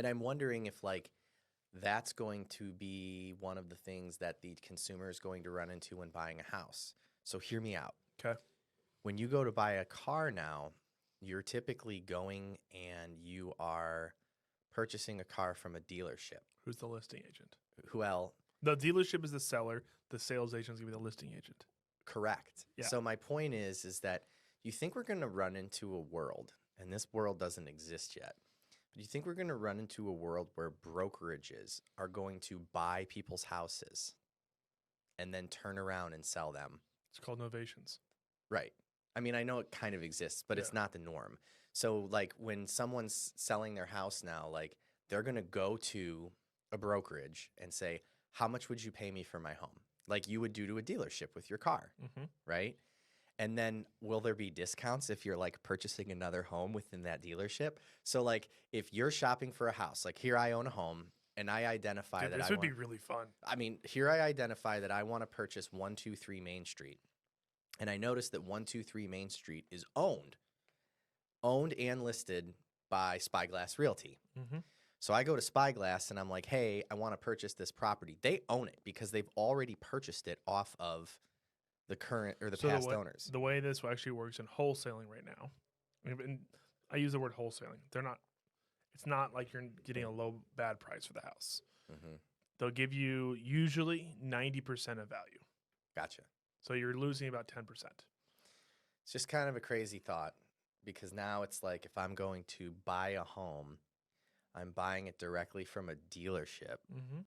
And I'm wondering if like that's going to be one of the things that the consumer is going to run into when buying a house. So hear me out. Okay. When you go to buy a car now, you're typically going and you are purchasing a car from a dealership. Who's the listing agent? Well, The dealership is the seller. The sales agent is going to be the listing agent. correct. Yeah. So my point is that you think we're going to run into a world, and this world doesn't exist yet, but you think we're going to run into a world where brokerages are going to buy people's houses and then turn around and sell them. It's called novations. Right. I mean, I know it kind of exists, but it's not the norm. So like when someone's selling their house now, like they're going to go to a brokerage and say, how much would you pay me for my home? Like you would do to a dealership with your car, right? And then will there be discounts if you're like purchasing another home within that dealership? So like if you're shopping for a house, like here I own a home and I identify Dude, that this would be really fun. I mean, here I identify that I want to purchase 123 Main Street. And I noticed that 123 Main Street is owned and listed by Spyglass Realty. So I go to Spyglass and I'm like, hey, I want to purchase this property. They own it because they've already purchased it off of the current or the past owners. The way this actually works in wholesaling right now, and I use the word wholesaling. It's not like you're getting a low bad price for the house. They'll give you usually 90% of value. Gotcha. So you're losing about 10%. It's just kind of a crazy thought because now it's like if I'm going to buy a home, I'm buying it directly from a dealership.